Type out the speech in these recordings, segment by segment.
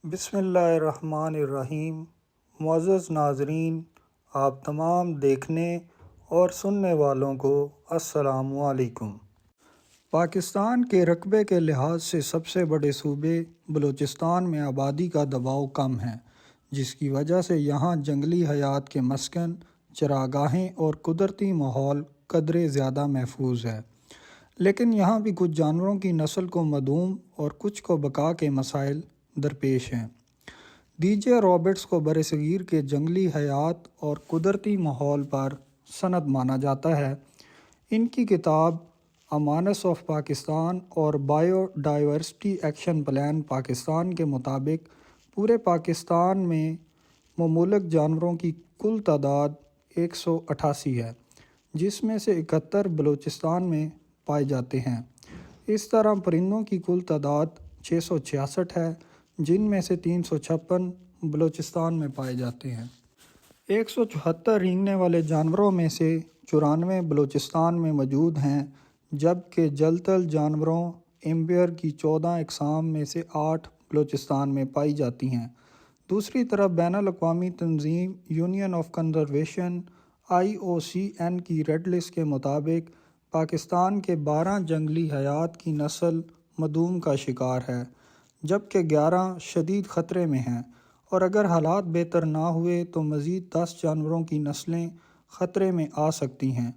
بسم اللہ الرحمن الرحیم۔ معزز ناظرین، آپ تمام دیکھنے اور سننے والوں کو السلام علیکم۔ پاکستان کے رقبے کے لحاظ سے سب سے بڑے صوبے بلوچستان میں آبادی کا دباؤ کم ہے، جس کی وجہ سے یہاں جنگلی حیات کے مسکن، چراگاہیں اور قدرتی ماحول قدرے زیادہ محفوظ ہے، لیکن یہاں بھی کچھ جانوروں کی نسل کو معدوم اور کچھ کو بقا کے مسائل درپیش ہیں۔ ڈی جے رابرٹس کو برصغیر کے جنگلی حیات اور قدرتی ماحول پر سند مانا جاتا ہے۔ ان کی کتاب امانس آف پاکستان اور bio diversity action plan Pakistan کے مطابق پورے پاکستان میں مملوک جانوروں کی کل تعداد 188 ہے، جس میں سے 71 بلوچستان میں پائے جاتے ہیں۔ اس طرح پرندوں کی کل تعداد 666 ہے، جن میں سے 356 بلوچستان میں پائے جاتے ہیں۔ 174 رینگنے والے جانوروں میں سے 94 بلوچستان میں موجود ہیں، جبکہ جل تھل جانوروں ایمبیر کی 14 اقسام میں سے 8 بلوچستان میں پائی جاتی ہیں۔ دوسری طرف بین الاقوامی تنظیم یونین آف کنزرویشن IOCN کی ریڈ لسٹ کے مطابق پاکستان کے 12 جنگلی حیات کی نسل معدوم کا شکار ہے، جبکہ 11 شدید خطرے میں ہیں، اور اگر حالات بہتر نہ ہوئے تو مزید 10 جانوروں کی نسلیں خطرے میں آ سکتی ہیں۔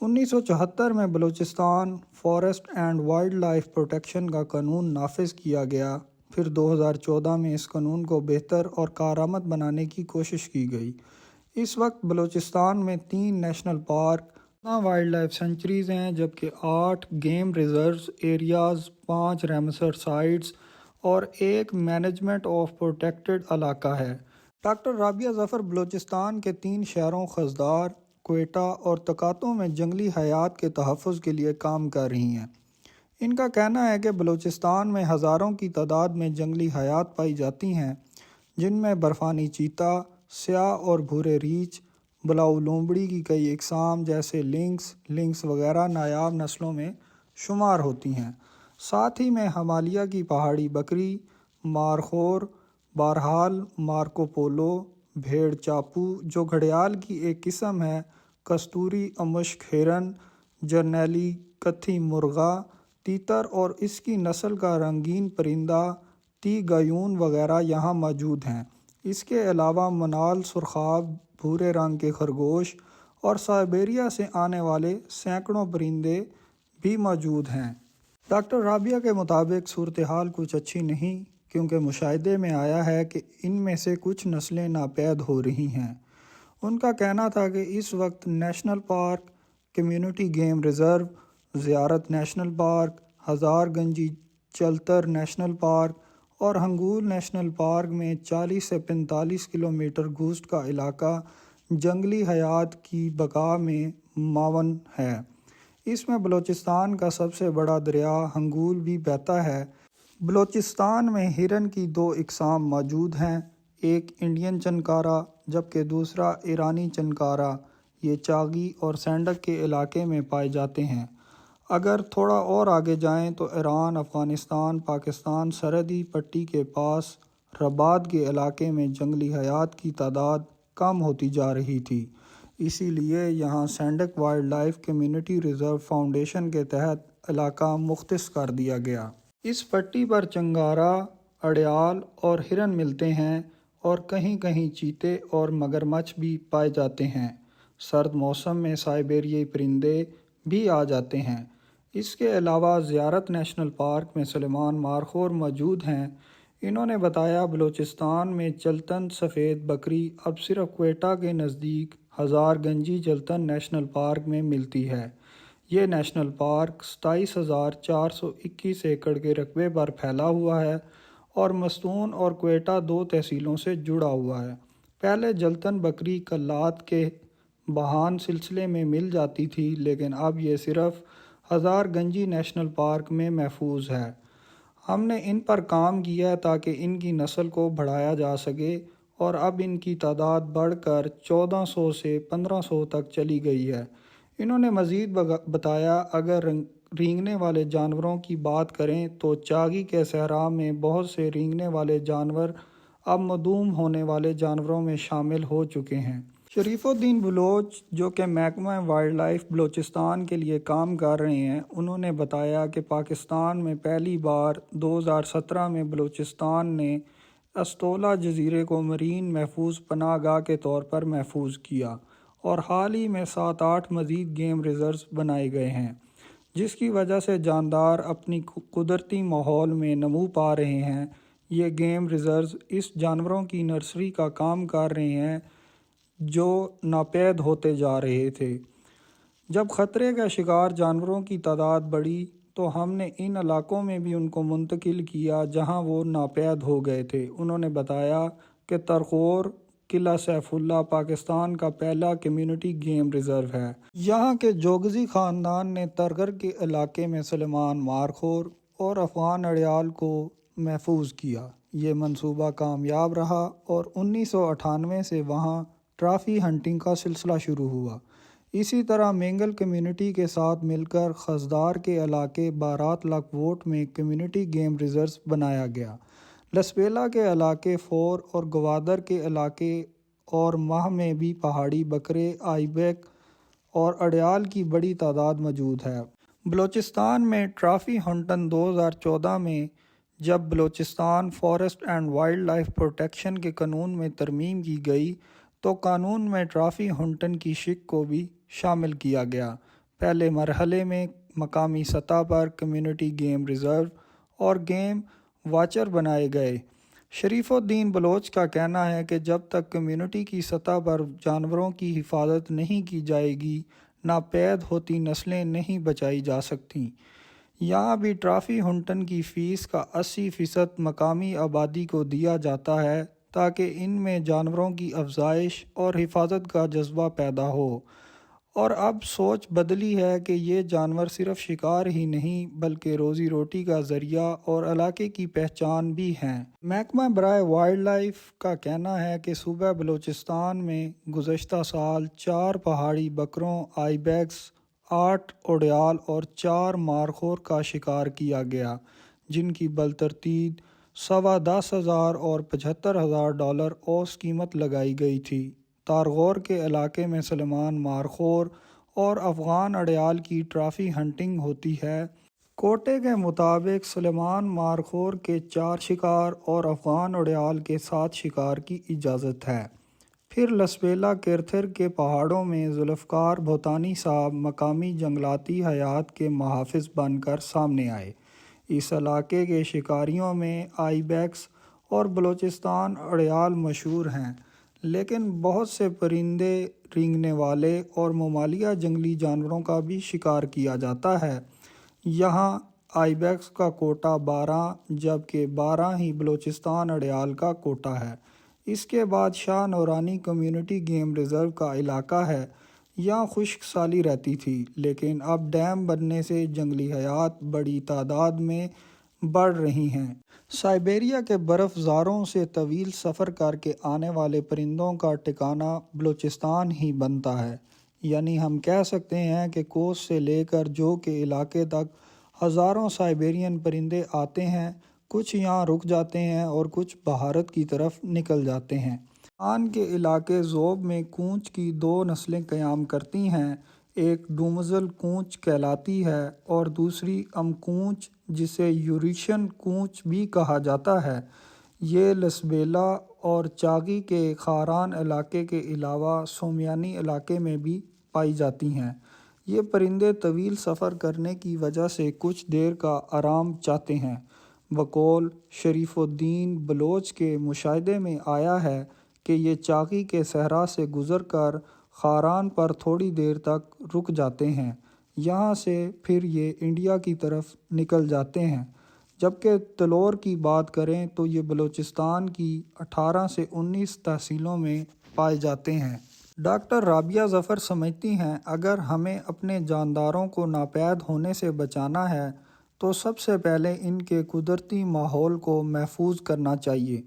1974 میں Balochistan forest and wild life protection کا قانون نافذ کیا گیا، پھر 2014 میں اس قانون کو بہتر اور کارآمد بنانے کی کوشش کی گئی۔ اس وقت بلوچستان میں 3 national park, 14 wildlife sanctuaries ہیں، جبکہ 8 game reserves areas, 5 Ramsar sites اور 1 مینجمنٹ آف پروٹیکٹڈ علاقہ ہے۔ ڈاکٹر رابعہ ظفر بلوچستان کے 3 شہروں خضدار، کوئٹہ اور تکاتوں میں جنگلی حیات کے تحفظ کے لیے کام کر رہی ہیں۔ ان کا کہنا ہے کہ بلوچستان میں ہزاروں کی تعداد میں جنگلی حیات پائی جاتی ہیں، جن میں برفانی چیتا، سیاہ اور بھورے ریچھ، بلاؤ لومڑی کی کئی اقسام جیسے لنکس وغیرہ نایاب نسلوں میں شمار ہوتی ہیں۔ ساتھ ہی میں ہمالیہ کی پہاڑی بکری، مارخور، بہرحال مارکو پولو، بھیڑ چاپو جو گھڑیال کی ایک قسم ہے، کستوری امشک ہرن، جرنیلی کتھی مرغا، تیتر اور اس کی نسل کا رنگین پرندہ تیگایون وغیرہ یہاں موجود ہیں۔ اس کے علاوہ منال سرخاب، بھورے رنگ کے خرگوش اور سائبیریا سے آنے والے سینکڑوں پرندے بھی موجود ہیں۔ ڈاکٹر رابعہ کے مطابق صورتحال کچھ اچھی نہیں، کیونکہ مشاہدے میں آیا ہے کہ ان میں سے کچھ نسلیں ناپید ہو رہی ہیں۔ ان کا کہنا تھا کہ اس وقت national park, community game reserve, زیارت نیشنل پارک، ہزار گنجی چلتر نیشنل پارک اور ہنگول نیشنل پارک میں 40 سے 45 کلومیٹر گوشت کا علاقہ جنگلی حیات کی بقا میں معاون ہے۔ اس میں بلوچستان کا سب سے بڑا دریا ہنگول بھی بہتا ہے۔ بلوچستان میں ہرن کی 2 اقسام موجود ہیں، ایک انڈین چنکارہ جبکہ دوسرا ایرانی چنکارہ۔ یہ چاغی اور سینڈک کے علاقے میں پائے جاتے ہیں۔ اگر تھوڑا اور آگے جائیں تو ایران، افغانستان، پاکستان سرحدی پٹی کے پاس رباط کے علاقے میں جنگلی حیات کی تعداد کم ہوتی جا رہی تھی، اسی لیے یہاں Saindak wildlife community reserve foundation کے تحت علاقہ مختص کر دیا گیا۔ اس پٹی پر چنگارہ، اڑیال اور ہرن ملتے ہیں، اور کہیں کہیں چیتے اور مگرمچھ بھی پائے جاتے ہیں۔ سرد موسم میں سائبیریائی پرندے بھی آ جاتے ہیں۔ اس کے علاوہ زیارت نیشنل پارک میں سلیمان مارخور موجود ہیں۔ انہوں نے بتایا بلوچستان میں چلتن سفید بکری اب صرف کوئٹہ کے نزدیک ہزار گنجی چلتن نیشنل پارک میں ملتی ہے۔ یہ نیشنل پارک 27,421 ایکڑ کے رقبے پر پھیلا ہوا ہے اور مستون اور کوئٹہ 2 تحصیلوں سے جڑا ہوا ہے۔ پہلے جلتن بکری کلات کے بہان سلسلے میں مل جاتی تھی، لیکن اب یہ صرف ہزار گنجی نیشنل پارک میں محفوظ ہے۔ ہم نے ان پر کام کیا تاکہ ان کی نسل کو بڑھایا جا سکے، اور اب ان کی تعداد بڑھ کر 1400 سے 1500 تک چلی گئی ہے۔ انہوں نے مزید بتایا اگر رینگنے والے جانوروں کی بات کریں تو چاغی کے صحرا میں بہت سے رینگنے والے جانور اب معدوم ہونے والے جانوروں میں شامل ہو چکے ہیں۔ شریف الدین بلوچ، جو کہ محکمہ وائلڈ لائف بلوچستان کے لیے کام کر رہے ہیں، انہوں نے بتایا کہ پاکستان میں پہلی بار 2017 میں بلوچستان نے استولا جزیرے کو مرین محفوظ پناہ گاہ کے طور پر محفوظ کیا، اور حال ہی میں 7-8 مزید گیم ریزروز بنائے گئے ہیں، جس کی وجہ سے جاندار اپنی قدرتی ماحول میں نمو پا رہے ہیں۔ یہ گیم ریزروز اس جانوروں کی نرسری کا کام کر رہے ہیں جو ناپید ہوتے جا رہے تھے۔ جب خطرے کا شکار جانوروں کی تعداد بڑھی تو ہم نے ان علاقوں میں بھی ان کو منتقل کیا جہاں وہ ناپید ہو گئے تھے۔ انہوں نے بتایا کہ ترخور قلعہ سیف اللہ پاکستان کا پہلا کمیونٹی گیم ریزرو ہے۔ یہاں کے جوگزی خاندان نے ترغر کے علاقے میں سلیمان مارخور اور افغان اڑیال کو محفوظ کیا۔ یہ منصوبہ کامیاب رہا اور 1998 سے وہاں ٹرافی ہنٹنگ کا سلسلہ شروع ہوا۔ اسی طرح مینگل کمیونٹی کے ساتھ مل کر خزدار کے علاقے بارات لک ووٹ میں کمیونٹی گیم ریزرو بنایا گیا۔ لسبیلا کے علاقے فور اور گوادر کے علاقے اور ماہ میں بھی پہاڑی بکرے، آئی بیک اور اڑیال کی بڑی تعداد موجود ہے۔ بلوچستان میں ٹرافی ہنٹن 2014 میں جب Balochistan forest and wild life protection کے قانون میں ترمیم کی گئی تو قانون میں ٹرافی ہنٹن کی شق کو بھی شامل کیا گیا۔ پہلے مرحلے میں مقامی سطح پر کمیونٹی گیم ریزرو اور گیم واچر بنائے گئے۔ شریف الدین بلوچ کا کہنا ہے کہ جب تک کمیونٹی کی سطح پر جانوروں کی حفاظت نہیں کی جائے گی، ناپید ہوتی نسلیں نہیں بچائی جا سکتیں۔ یہاں بھی ٹرافی ہنٹن کی فیس کا 80% مقامی آبادی کو دیا جاتا ہے تاکہ ان میں جانوروں کی افزائش اور حفاظت کا جذبہ پیدا ہو، اور اب سوچ بدلی ہے کہ یہ جانور صرف شکار ہی نہیں بلکہ روزی روٹی کا ذریعہ اور علاقے کی پہچان بھی ہیں۔ محکمہ برائے وائلڈ لائف کا کہنا ہے کہ صوبہ بلوچستان میں گزشتہ سال 4 پہاڑی بکروں، آئی بیکس، 8 اڑیال اور 4 مارخور کا شکار کیا گیا، جن کی بالترتیب $10,000 اور $75,000 اوسط قیمت لگائی گئی تھی۔ تارغور کے علاقے میں سلیمان مارخور اور افغان اڑیال کی ٹرافی ہنٹنگ ہوتی ہے۔ کوٹے کے مطابق سلیمان مارخور کے 4 شکار اور افغان اڑیال کے 7 شکار کی اجازت ہے۔ پھر لسبیلا کرتھر کے پہاڑوں میں ذوالفقار بھوتانی صاحب مقامی جنگلاتی حیات کے محافظ بن کر سامنے آئے۔ اس علاقے کے شکاریوں میں آئی بیکس اور بلوچستان اڑیال مشہور ہیں، لیکن بہت سے پرندے، رینگنے والے اور ممالیہ جنگلی جانوروں کا بھی شکار کیا جاتا ہے۔ یہاں آئی بیکس کا کوٹا 12 جبکہ 12 ہی بلوچستان اڑیال کا کوٹا ہے۔ اس کے بعد شاہ نورانی کمیونٹی گیم ریزرو کا علاقہ ہے۔ یہاں خشک سالی رہتی تھی، لیکن اب ڈیم بننے سے جنگلی حیات بڑی تعداد میں بڑھ رہی ہیں۔ سائبیریا کے برف زاروں سے طویل سفر کر کے آنے والے پرندوں کا ٹھکانہ بلوچستان ہی بنتا ہے۔ یعنی ہم کہہ سکتے ہیں کہ کوس سے لے کر جو کے علاقے تک ہزاروں سائبیرین پرندے آتے ہیں، کچھ یہاں رک جاتے ہیں اور کچھ بھارت کی طرف نکل جاتے ہیں۔ آن کے علاقے ذوب میں کونچ کی 2 نسلیں قیام کرتی ہیں، ایک ڈومزل کونچ کہلاتی ہے اور دوسری ام کونچ جسے یوریشین کونچ بھی کہا جاتا ہے۔ یہ لسبیلا اور چاغی کے خاران علاقے کے علاوہ سومیانی علاقے میں بھی پائی جاتی ہیں۔ یہ پرندے طویل سفر کرنے کی وجہ سے کچھ دیر کا آرام چاہتے ہیں۔ بقول شریف الدین بلوچ کے مشاہدے میں آیا ہے کہ یہ چاغی کے صحرا سے گزر کر خاران پر تھوڑی دیر تک رک جاتے ہیں، یہاں سے پھر یہ انڈیا کی طرف نکل جاتے ہیں۔ جبکہ تلور کی بات کریں تو یہ بلوچستان کی 18 سے 19 تحصیلوں میں پائے جاتے ہیں۔ ڈاکٹر رابعہ ظفر سمجھتی ہیں اگر ہمیں اپنے جانداروں کو ناپید ہونے سے بچانا ہے تو سب سے پہلے ان کے قدرتی ماحول کو محفوظ کرنا چاہیے۔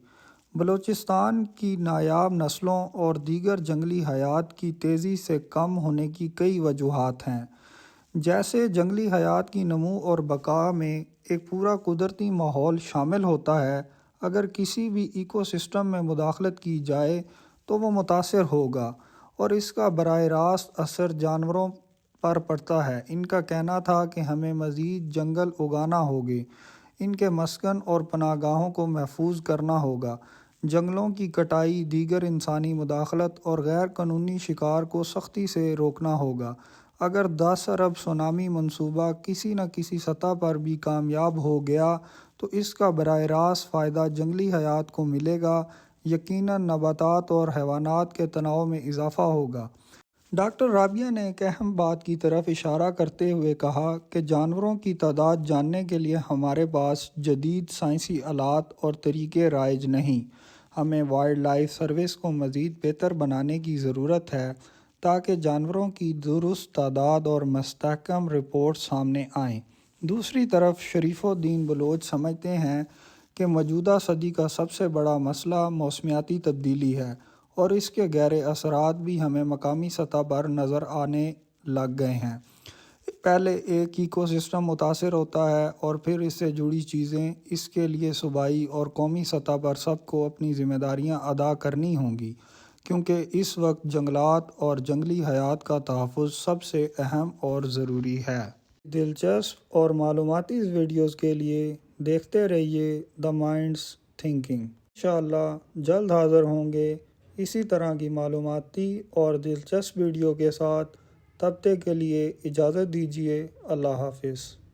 بلوچستان کی نایاب نسلوں اور دیگر جنگلی حیات کی تیزی سے کم ہونے کی کئی وجوہات ہیں، جیسے جنگلی حیات کی نمو اور بقا میں ایک پورا قدرتی ماحول شامل ہوتا ہے، اگر کسی بھی ایکو سسٹم میں مداخلت کی جائے تو وہ متاثر ہوگا اور اس کا براہ راست اثر جانوروں پر پڑتا ہے۔ ان کا کہنا تھا کہ ہمیں مزید جنگل اگانا ہوگے، ان کے مسکن اور پناہ گاہوں کو محفوظ کرنا ہوگا، جنگلوں کی کٹائی، دیگر انسانی مداخلت اور غیر قانونی شکار کو سختی سے روکنا ہوگا۔ اگر 10 ارب سونامی منصوبہ کسی نہ کسی سطح پر بھی کامیاب ہو گیا تو اس کا براہ راست فائدہ جنگلی حیات کو ملے گا، یقیناً نباتات اور حیوانات کے تنوع میں اضافہ ہوگا۔ ڈاکٹر رابعہ نے ایک اہم بات کی طرف اشارہ کرتے ہوئے کہا کہ جانوروں کی تعداد جاننے کے لیے ہمارے پاس جدید سائنسی آلات اور طریقے رائج نہیں۔ ہمیں وائلڈ لائف سروس کو مزید بہتر بنانے کی ضرورت ہے تاکہ جانوروں کی درست تعداد اور مستحکم رپورٹ سامنے آئیں۔ دوسری طرف شریف الدین بلوچ سمجھتے ہیں کہ موجودہ صدی کا سب سے بڑا مسئلہ موسمیاتی تبدیلی ہے اور اس کے گہرے اثرات بھی ہمیں مقامی سطح پر نظر آنے لگ گئے ہیں۔ پہلے ایک ایکو سسٹم متاثر ہوتا ہے اور پھر اس سے جڑی چیزیں۔ اس کے لیے صوبائی اور قومی سطح پر سب کو اپنی ذمہ داریاں ادا کرنی ہوں گی، کیونکہ اس وقت جنگلات اور جنگلی حیات کا تحفظ سب سے اہم اور ضروری ہے۔ دلچسپ اور معلوماتی ویڈیوز کے لیے دیکھتے رہیے دا مائنڈس تھنکنگ۔ انشاءاللہ جلد حاضر ہوں گے اسی طرح کی معلوماتی اور دلچسپ ویڈیو کے ساتھ۔ تب تک کے لیے اجازت دیجیے۔ اللہ حافظ۔